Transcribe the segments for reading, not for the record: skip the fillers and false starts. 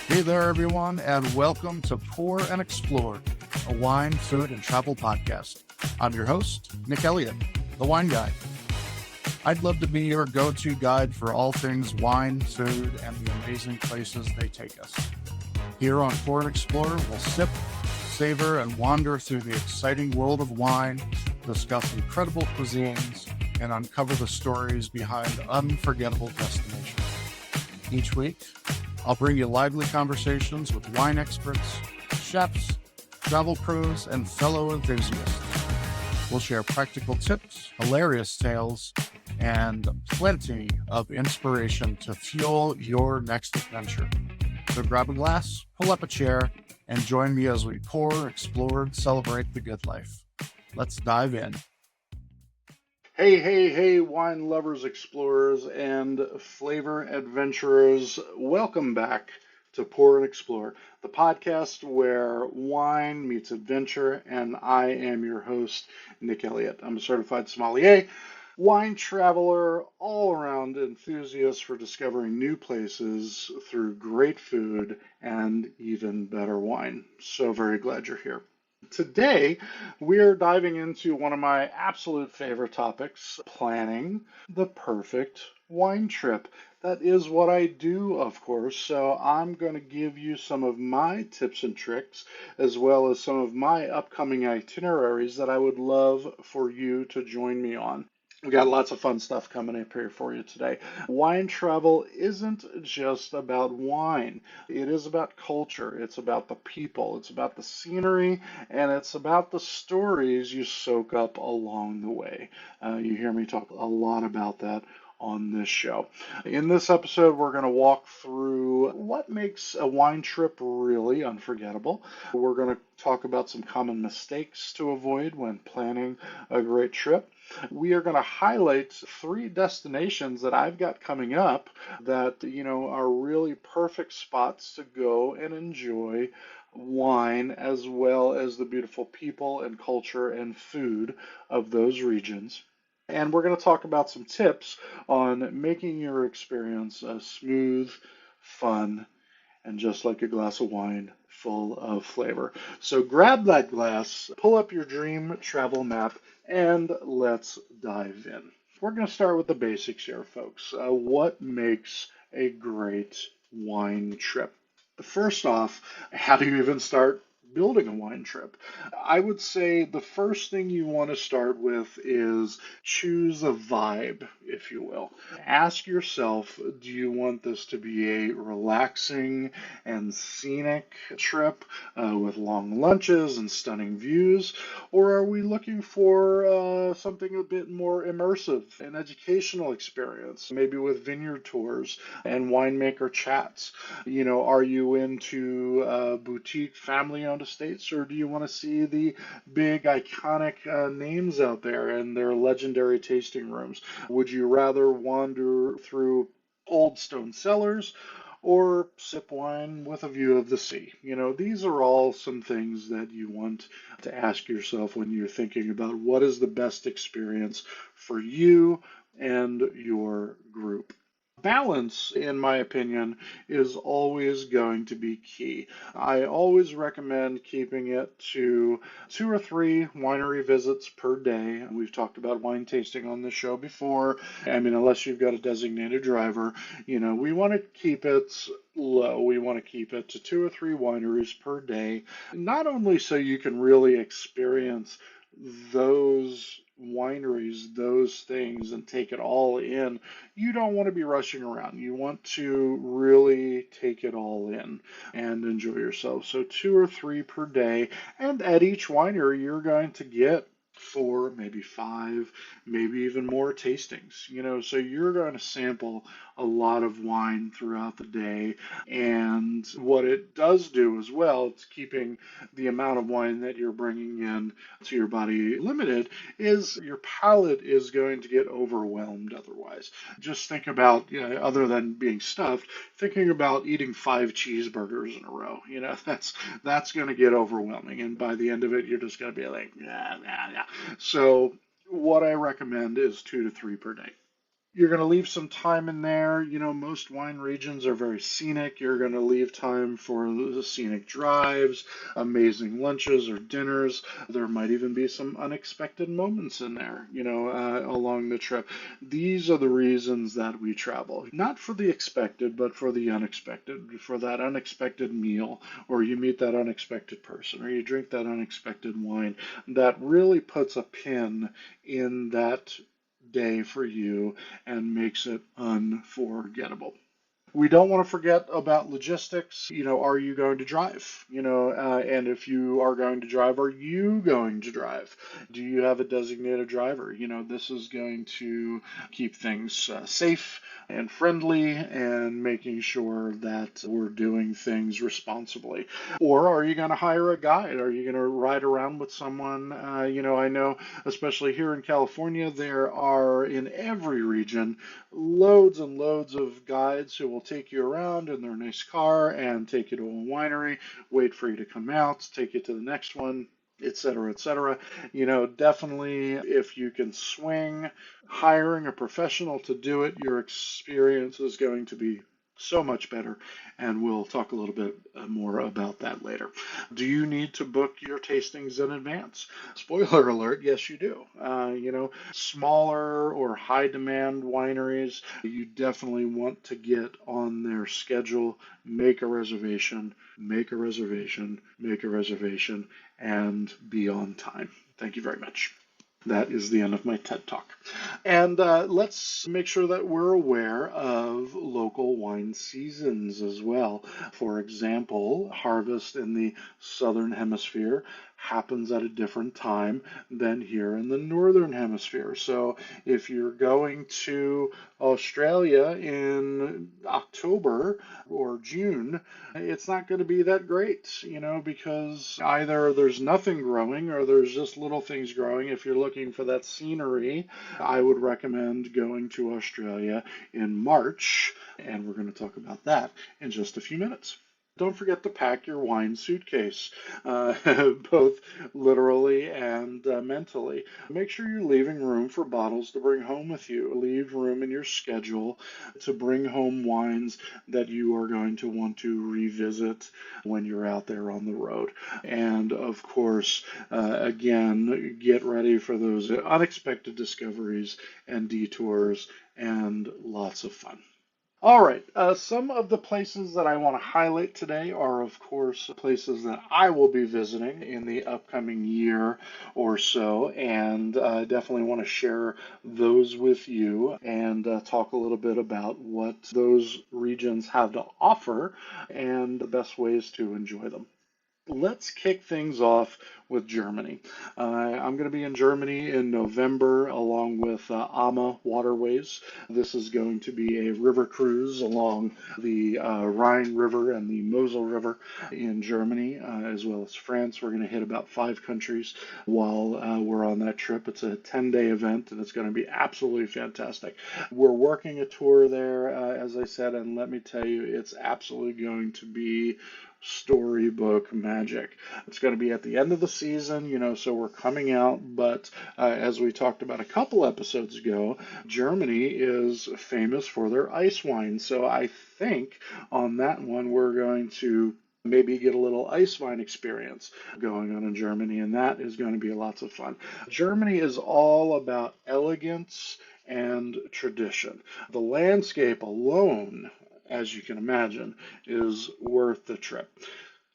Hey there, everyone, and welcome to Pour and Explore, a wine, food, and travel podcast. I'm your host, Nick Elliott, the wine guy. I'd love to be your go-to guide for all things wine, food, and the amazing places they take us. Here on Pour and Explore, we'll sip, savor, and wander through the exciting world of wine, discuss incredible cuisines, and uncover the stories behind unforgettable destinations. Each week, I'll bring you lively conversations with wine experts, chefs, travel pros, and fellow enthusiasts. We'll share practical tips, hilarious tales, and plenty of inspiration to fuel your next adventure. So grab a glass, pull up a chair, and join me as we pour, explore, and celebrate the good life. Let's dive in. Hey, wine lovers, explorers, and flavor adventurers. Welcome back to Pour and Explore, the podcast where wine meets adventure, and I am your host, Nick Elliott. I'm a certified sommelier, wine traveler, all-around enthusiast for discovering new places through great food and even better wine. So very glad you're here. Today, we're diving into one of my absolute favorite topics, planning the perfect wine trip. That is what I do, of course, so I'm going to give you some of my tips and tricks, as well as some of my upcoming itineraries that I would love for you to join me on. We got lots of fun stuff coming up here for you today. Wine travel isn't just about wine. It is about culture. It's about the people. It's about the scenery, and it's about the stories you soak up along the way. You hear me talk a lot about that on this show. In this episode, we're going to walk through what makes a wine trip really unforgettable. We're going to talk about some common mistakes to avoid when planning a great trip. We are going to highlight 3 destinations that I've got coming up that, are really perfect spots to go and enjoy wine as well as the beautiful people and culture and food of those regions. And we're going to talk about some tips on making your experience smooth, fun, and just like a glass of wine, full of flavor. So grab that glass, pull up your dream travel map, and let's dive in. We're going to start with the basics here, folks. What makes a great wine trip? First off, how do you even start building a wine trip? I would say the first thing you want to start with is choose a vibe, if you will. Ask yourself, do you want this to be a relaxing and scenic trip with long lunches and stunning views? Or are we looking for something a bit more immersive, an educational experience, maybe with vineyard tours and winemaker chats? Are you into boutique family-owned estates, or do you want to see the big iconic names out there and their legendary tasting rooms? Would you rather wander through old stone cellars or sip wine with a view of the sea? These are all some things that you want to ask yourself when you're thinking about what is the best experience for you and your group. Balance, in my opinion, is always going to be key. I always recommend keeping it to 2 or 3 winery visits per day. We've talked about wine tasting on this show before. Unless you've got a designated driver, we want to keep it low. We want to keep it to 2 or 3 wineries per day, not only so you can really experience those wineries, those things, and take it all in. You don't want to be rushing around. You want to really take it all in and enjoy yourself. So 2 or 3 per day, and at each winery you're going to get 4, maybe 5, maybe even more tastings. So you're going to sample a lot of wine throughout the day. And what it does do as well, it's keeping the amount of wine that you're bringing in to your body limited, is your palate is going to get overwhelmed otherwise. Just think about, other than being stuffed, thinking about eating 5 cheeseburgers in a row. That's going to get overwhelming. And by the end of it, you're just going to be like, nah. So what I recommend is 2 to 3 per day. You're going to leave some time in there. Most wine regions are very scenic. You're going to leave time for the scenic drives, amazing lunches or dinners. There might even be some unexpected moments in there, along the trip. These are the reasons that we travel. Not for the expected, but for the unexpected, for that unexpected meal, or you meet that unexpected person, or you drink that unexpected wine that really puts a pin in that day for you and makes it unforgettable. We don't want to forget about logistics. Are you going to drive? And if you are going to drive, are you going to drive? Do you have a designated driver? This is going to keep things safe and friendly and making sure that we're doing things responsibly. Or are you going to hire a guide? Are you going to ride around with someone? I know, especially here in California, there are in every region loads and loads of guides who will take you around in their nice car and take you to a winery, wait for you to come out, take you to the next one, et cetera, et cetera. Definitely if you can swing, hiring a professional to do it, your experience is going to be so much better, and we'll talk a little bit more about that later. Do you need to book your tastings in advance? Spoiler alert, yes, you do. Smaller or high demand wineries, you definitely want to get on their schedule, make a reservation, make a reservation, make a reservation, and be on time. Thank you very much. That is the end of my TED Talk. And let's make sure that we're aware of local wine seasons as well. For example, harvest in the southern hemisphere happens at a different time than here in the northern hemisphere. So if you're going to Australia in October or June, it's not going to be that great, because either there's nothing growing or there's just little things growing. If you're looking for that scenery, I would recommend going to Australia in March, and we're going to talk about that in just a few minutes. Don't forget to pack your wine suitcase, both literally and mentally. Make sure you're leaving room for bottles to bring home with you. Leave room in your schedule to bring home wines that you are going to want to revisit when you're out there on the road. And of course, again, get ready for those unexpected discoveries and detours and lots of fun. All right, some of the places that I want to highlight today are, of course, places that I will be visiting in the upcoming year or so, and I definitely want to share those with you and talk a little bit about what those regions have to offer and the best ways to enjoy them. Let's kick things off with Germany. I'm going to be in Germany in November along with AMA Waterways. This is going to be a river cruise along the Rhine River and the Mosel River in Germany, as well as France. We're going to hit about 5 countries while we're on that trip. It's a 10-day event, and it's going to be absolutely fantastic. We're working a tour there, as I said, and let me tell you, it's absolutely going to be storybook magic. It's going to be at the end of the season, so we're coming out, but as we talked about a couple episodes ago, Germany is famous for their ice wine. So I think on that one, we're going to maybe get a little ice wine experience going on in Germany, and that is going to be lots of fun. Germany is all about elegance and tradition. The landscape alone, as you can imagine, is worth the trip.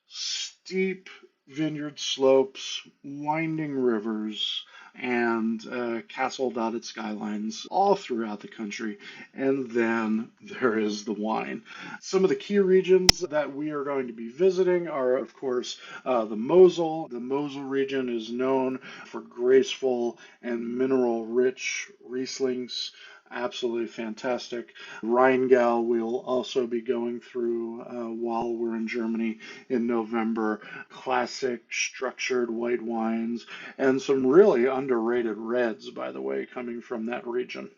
Steep vineyard slopes, winding rivers, and castle-dotted skylines all throughout the country. And then there is the wine. Some of the key regions that we are going to be visiting are, of course, the Mosel. The Mosel region is known for graceful and mineral-rich Rieslings. Absolutely fantastic. Rheingau we'll also be going through while we're in Germany in November. Classic structured white wines and some really underrated reds, by the way, coming from that region.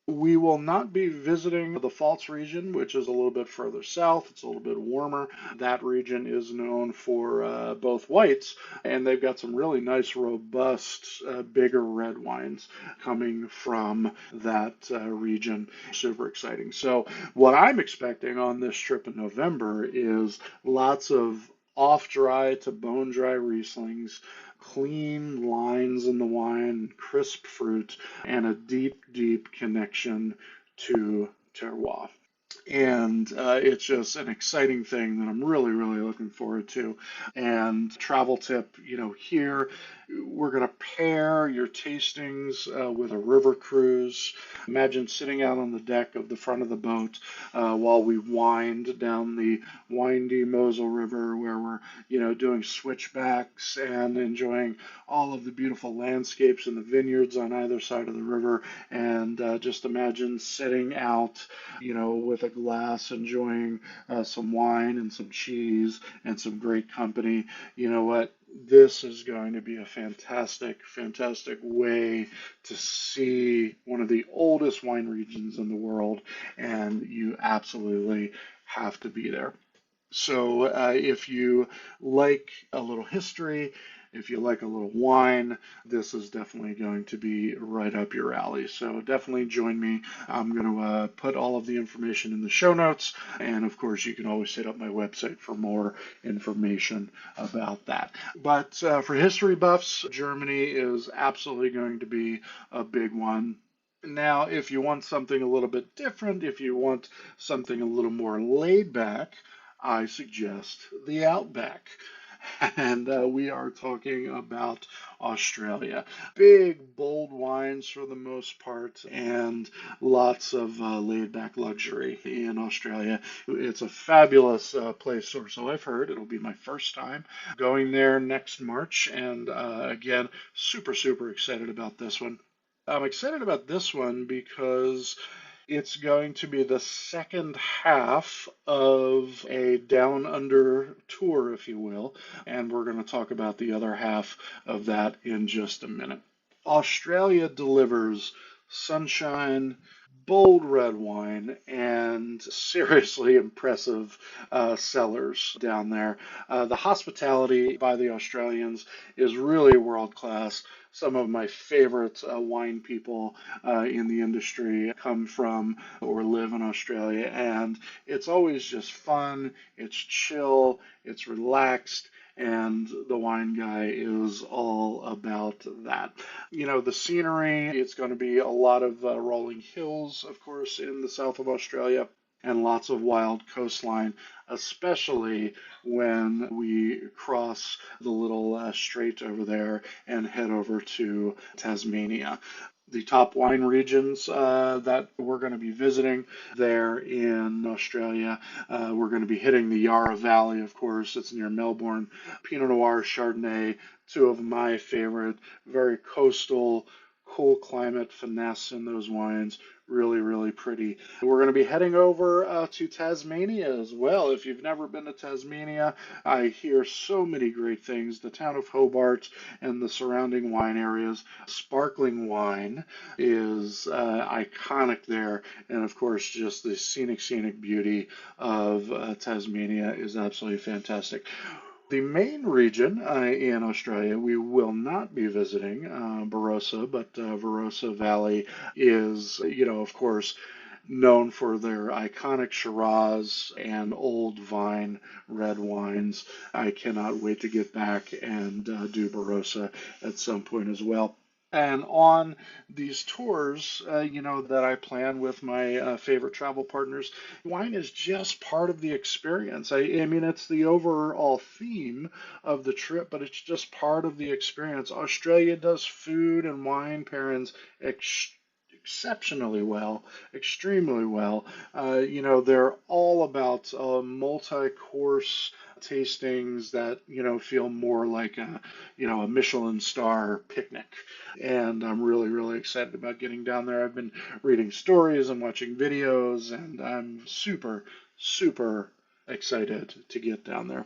We will not be visiting the Pfalz region, which is a little bit further south. It's a little bit warmer. That region is known for both whites, and they've got some really nice, robust, bigger red wines coming from that region. Super exciting. So, what I'm expecting on this trip in November is lots of off dry to bone dry Rieslings, clean lines in the wine, crisp fruit, and a deep, deep connection to terroir. And it's just an exciting thing that I'm really, really looking forward to. And travel tip, here we're going to pair your tastings with a river cruise. Imagine sitting out on the deck of the front of the boat while we wind down the windy Mosel River, where we're, doing switchbacks and enjoying all of the beautiful landscapes and the vineyards on either side of the river. And just imagine sitting out, with a glass, enjoying some wine and some cheese and some great company. You know what? This is going to be a fantastic, fantastic way to see one of the oldest wine regions in the world, and you absolutely have to be there. So, if you like a little history, if you like a little wine, this is definitely going to be right up your alley. So, definitely join me. I'm going to put all of the information in the show notes. And of course, you can always hit up my website for more information about that. But for history buffs, Germany is absolutely going to be a big one. Now, if you want something a little bit different, if you want something a little more laid back, I suggest the Outback. And we are talking about Australia. Big, bold wines for the most part, and lots of laid back luxury in Australia. It's a fabulous place, or so I've heard. It'll be my first time going there next March, and again, super, super excited about this one. I'm excited about this one because it's going to be the second half of a down under tour, if you will, and we're going to talk about the other half of that in just a minute. Australia delivers sunshine, bold red wine, and seriously impressive cellars down there. The hospitality by the Australians is really world class. Some of my favorite wine people in the industry come from or live in Australia, and it's always just fun, it's chill, it's relaxed, and the wine guy is all about that. The scenery, it's going to be a lot of rolling hills, of course, in the south of Australia, and lots of wild coastline, especially when we cross the little strait over there and head over to Tasmania. The top wine regions that we're going to be visiting there in Australia. We're going to be hitting the Yarra Valley, of course. It's near Melbourne. Pinot Noir, Chardonnay, two of my favorite, very coastal, cool climate finesse in those wines. Really, really pretty. We're going to be heading over to Tasmania as well. If you've never been to Tasmania, I hear so many great things. The town of Hobart and the surrounding wine areas. Sparkling wine is iconic there. And of course, just the scenic beauty of Tasmania is absolutely fantastic. The main region in Australia, we will not be visiting Barossa, but Barossa Valley is, of course, known for their iconic Shiraz and old vine red wines. I cannot wait to get back and do Barossa at some point as well. And on these tours, that I plan with my favorite travel partners, wine is just part of the experience. I mean, it's the overall theme of the trip, but it's just part of the experience. Australia does food and wine pairings exceptionally well, extremely well. They're all about multi-course tastings that feel more like a Michelin star picnic, and I'm really, really excited about getting down there. I've been reading stories and watching videos, and I'm super, super excited to get down there.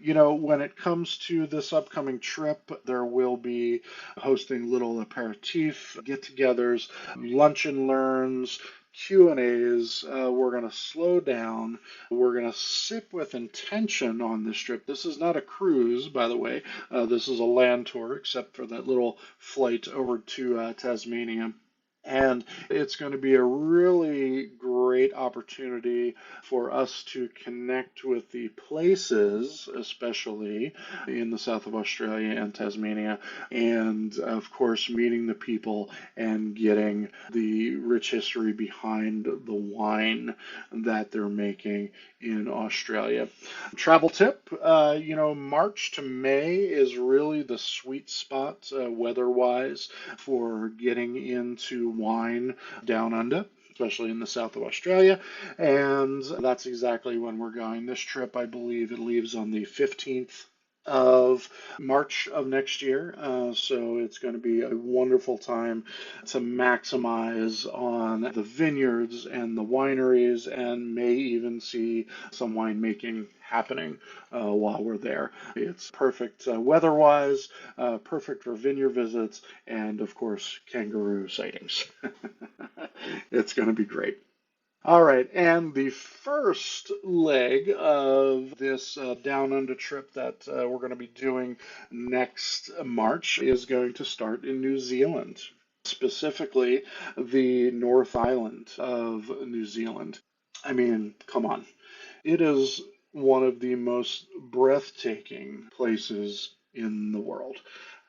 When it comes to this upcoming trip, there will be hosting little aperitif get-togethers, lunch and learns, Q&As. We're going to slow down. We're going to sip with intention on this trip. This is not a cruise, by the way. This is a land tour, except for that little flight over to Tasmania. And it's going to be a really great opportunity for us to connect with the places, especially in the south of Australia and Tasmania, and of course, meeting the people and getting the rich history behind the wine that they're making in Australia. Travel tip, March to May is really the sweet spot weather-wise for getting into wine down under, especially in the south of Australia. And that's exactly when we're going. This trip, I believe, it leaves on the 15th of March of next year. So it's going to be a wonderful time to maximize on the vineyards and the wineries, and may even see some winemaking happening while we're there. It's perfect weather-wise, perfect for vineyard visits, and of course, kangaroo sightings. It's going to be great. All right, and the first leg of this Down Under trip that we're going to be doing next March is going to start in New Zealand, specifically the North Island of New Zealand. I mean, come on. It is one of the most breathtaking places in the world.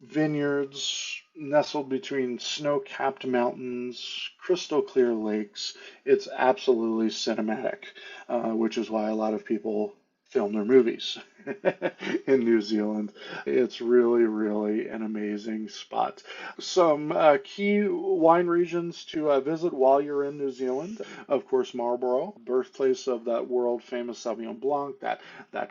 Vineyards nestled between snow-capped mountains, crystal clear lakes. It's absolutely cinematic, which is why a lot of people film their movies in New Zealand. It's really, really an amazing spot. Some key wine regions to visit while you're in New Zealand. Of course, Marlborough, birthplace of that world famous Sauvignon Blanc, that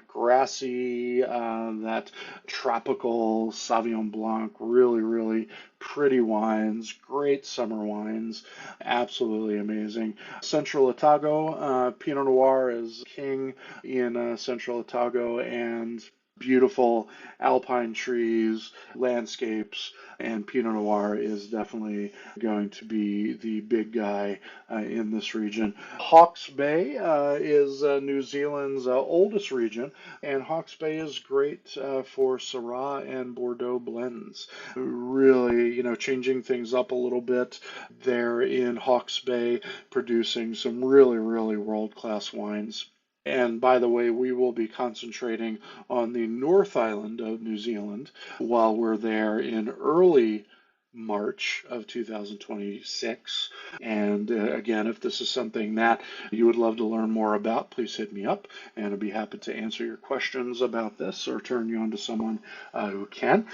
grassy, that tropical Sauvignon Blanc, really, really pretty wines, great summer wines, absolutely amazing. Central Otago, Pinot Noir is king in Central Otago, and beautiful alpine trees, landscapes, and Pinot Noir is definitely going to be the big guy in this region. Hawke's Bay is New Zealand's oldest region, and Hawke's Bay is great for Syrah and Bordeaux blends. Really, changing things up a little bit there in Hawke's Bay, producing some really, really world-class wines. And by the way, we will be concentrating on the North Island of New Zealand while we're there in early March of 2026. And again, if this is something that you would love to learn more about, please hit me up, and I'll be happy to answer your questions about this or turn you on to someone who can.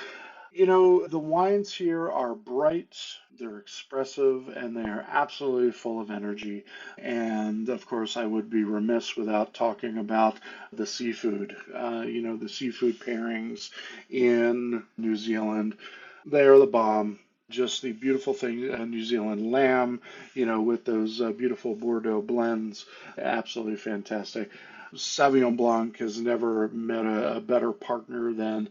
The wines here are bright, they're expressive, and they are absolutely full of energy. And of course, I would be remiss without talking about the seafood. The seafood pairings in New Zealand, they are the bomb. Just the beautiful thing, New Zealand lamb, with those beautiful Bordeaux blends, absolutely fantastic. Sauvignon Blanc has never met a better partner than,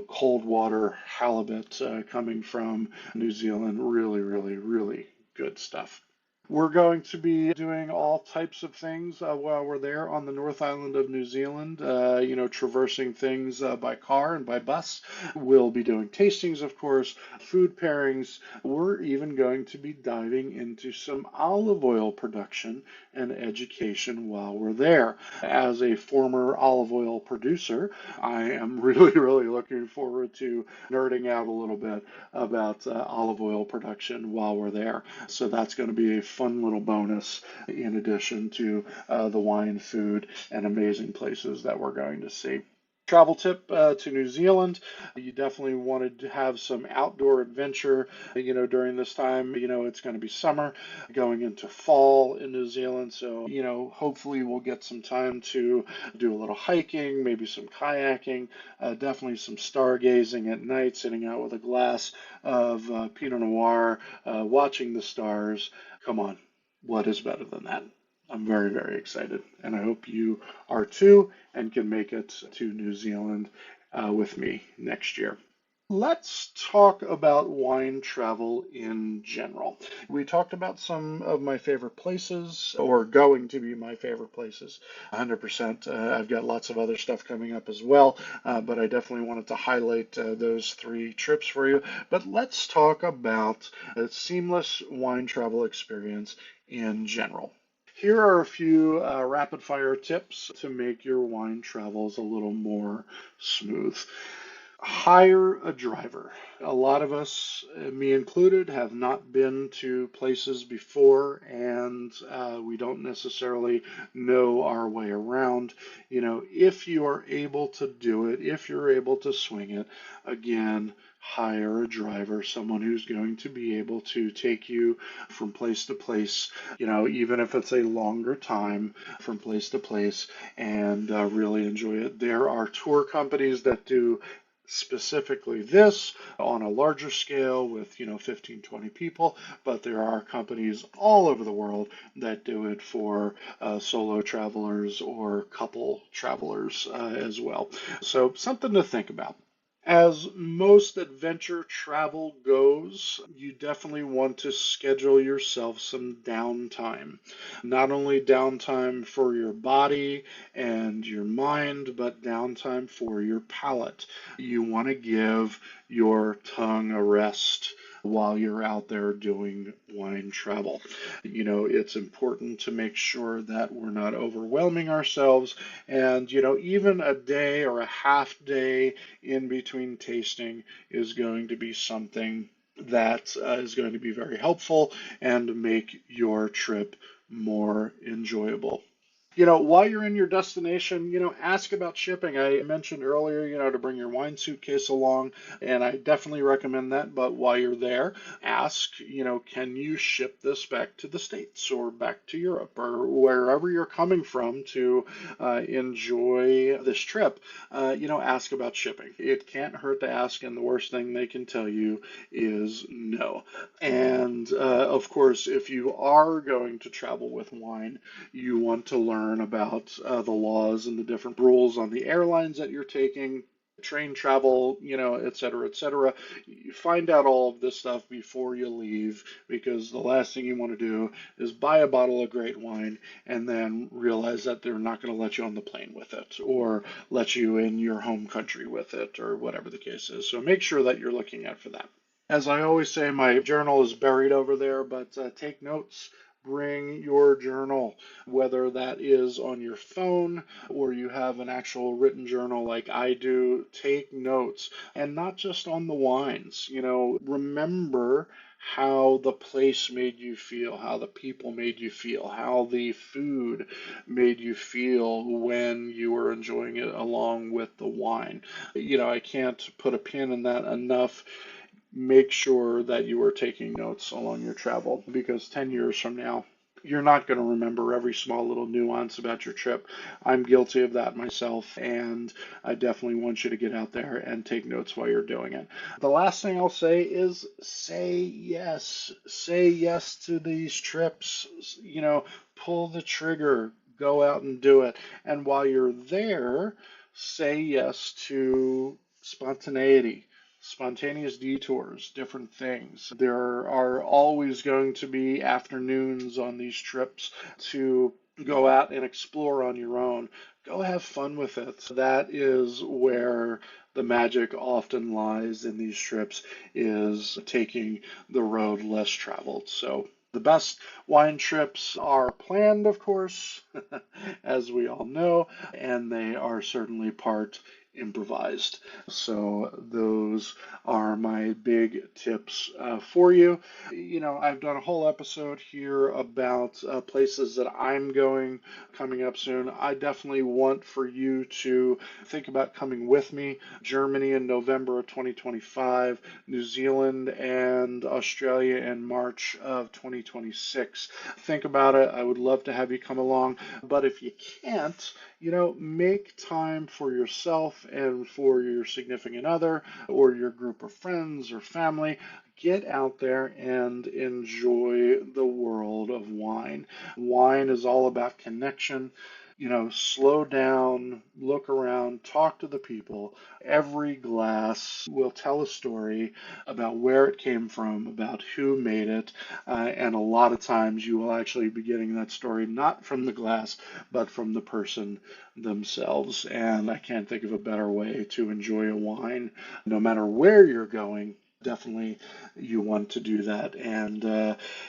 cold water halibut coming from New Zealand. Really, really, really good stuff. We're going to be doing all types of things while we're there on the North Island of New Zealand, traversing things by car and by bus. We'll be doing tastings, of course, food pairings. We're even going to be diving into some olive oil production and education while we're there. As a former olive oil producer, I am really, really looking forward to nerding out a little bit about olive oil production while we're there. So that's going to be a fun little bonus in addition to the wine, food, and amazing places that we're going to see. Travel tip to New Zealand. You definitely wanted to have some outdoor adventure, during this time. It's going to be summer going into fall in New Zealand. So, hopefully we'll get some time to do a little hiking, maybe some kayaking, definitely some stargazing at night, sitting out with a glass of Pinot Noir, watching the stars. Come on, what is better than that? I'm very, very excited, and I hope you are too and can make it to New Zealand with me next year. Let's talk about wine travel in general. We talked about some of my favorite places, or going to be my favorite places, 100%. I've got lots of other stuff coming up as well, but I definitely wanted to highlight those three trips for you. But let's talk about a seamless wine travel experience in general. Here are a few rapid fire tips to make your wine travels a little more smooth. Hire a driver. A lot of us, me included, have not been to places before, and we don't necessarily know our way around. If you are able to do it, if you're able to swing it, again, hire a driver, someone who's going to be able to take you from place to place, even if it's a longer time from place to place, and really enjoy it. There are tour companies that do specifically this on a larger scale with 15, 20 people, but there are companies all over the world that do it for solo travelers or couple travelers as well. So something to think about. As most adventure travel goes, you definitely want to schedule yourself some downtime. Not only downtime for your body and your mind, but downtime for your palate. You want to give your tongue a rest while you're out there doing wine travel. It's important to make sure that we're not overwhelming ourselves. And, even a day or a half day in between tasting is going to be something that is going to be very helpful and make your trip more enjoyable. While you're in your destination, ask about shipping. I mentioned earlier, to bring your wine suitcase along, and I definitely recommend that. But while you're there, ask, can you ship this back to the States or back to Europe or wherever you're coming from to enjoy this trip? Ask about shipping. It can't hurt to ask, and the worst thing they can tell you is no. And of course, if you are going to travel with wine, you want to learn about the laws and the different rules on the airlines that you're taking, train travel, et cetera, et cetera. You find out all of this stuff before you leave, because the last thing you want to do is buy a bottle of great wine and then realize that they're not going to let you on the plane with it or let you in your home country with it or whatever the case is. So make sure that you're looking out for that. As I always say, my journal is buried over there, but take notes. Bring your journal, whether that is on your phone or you have an actual written journal like I do. Take notes, and not just on the wines. Remember how the place made you feel, how the people made you feel, how the food made you feel when you were enjoying it along with the wine. I can't put a pin in that enough. Make sure that you are taking notes along your travel, because 10 years from now, you're not going to remember every small little nuance about your trip. I'm guilty of that myself, and I definitely want you to get out there and take notes while you're doing it. The last thing I'll say is say yes. Say yes to these trips. Pull the trigger, go out and do it. And while you're there, say yes to spontaneity, spontaneous detours, different things. There are always going to be afternoons on these trips to go out and explore on your own. Go have fun with it. That is where the magic often lies in these trips, is taking the road less traveled. So the best wine trips are planned, of course, as we all know, and they are certainly part improvised. So those are my big tips for you. I've done a whole episode here about places that I'm going coming up soon. I definitely want for you to think about coming with me. Germany in November of 2025, New Zealand and Australia in March of 2026. Think about it. I would love to have you come along, but if you can't, make time for yourself and for your significant other or your group of friends or family. get out there and enjoy the world of wine. Wine is all about connection. Slow down, look around, talk to the people. Every glass will tell a story about where it came from, about who made it, and a lot of times you will actually be getting that story not from the glass, but from the person themselves. And I can't think of a better way to enjoy a wine, no matter where you're going. Definitely, you want to do that. And,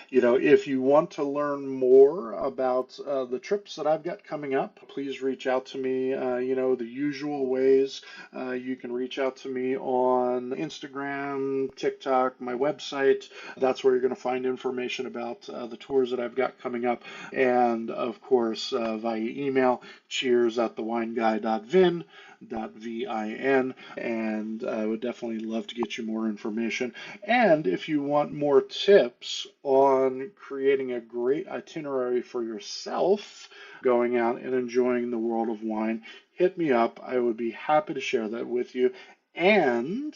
if you want to learn more about the trips that I've got coming up, please reach out to me. The usual ways. You can reach out to me on Instagram, TikTok, my website. That's where you're going to find information about the tours that I've got coming up. And, of course, via email, cheers@thewineguy.vin. .vin, and I would definitely love to get you more information. And if you want more tips on creating a great itinerary for yourself, going out and enjoying the world of wine, hit me up. I would be happy to share that with you. And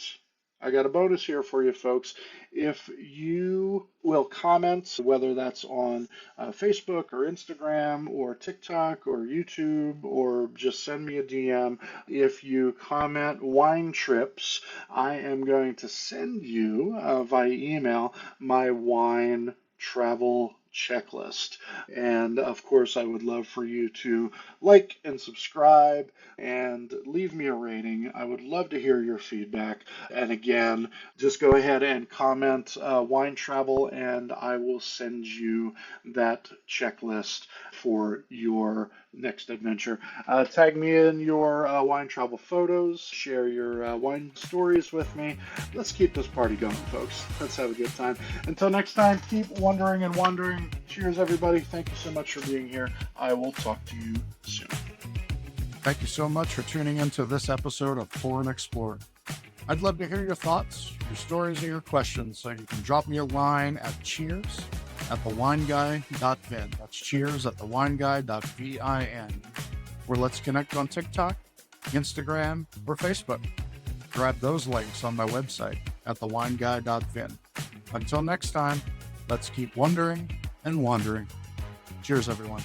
I got a bonus here for you folks. If you will comment, whether that's on Facebook or Instagram or TikTok or YouTube, or just send me a DM, if you comment wine trips, I am going to send you via email my wine travel checklist. And of course, I would love for you to like and subscribe and leave me a rating. I would love to hear your feedback. And again, just go ahead and comment wine travel, and I will send you that checklist for your next adventure. Tag me in your wine travel photos, share your wine stories with me. Let's keep this party going, folks. Let's have a good time. Until next time, keep wondering and wandering. Cheers, everybody. Thank you so much for being here. I will talk to you soon. Thank you so much for tuning into this episode of Pour and Explore. I'd love to hear your thoughts, your stories, and your questions, so you can drop me a line at cheers@thewineguy.vin. That's cheers@thewineguy.vin. Or let's connect on TikTok, Instagram, or Facebook. Grab those links on my website at thewineguy.vin. Until next time, let's keep wondering and wandering. Cheers, everyone.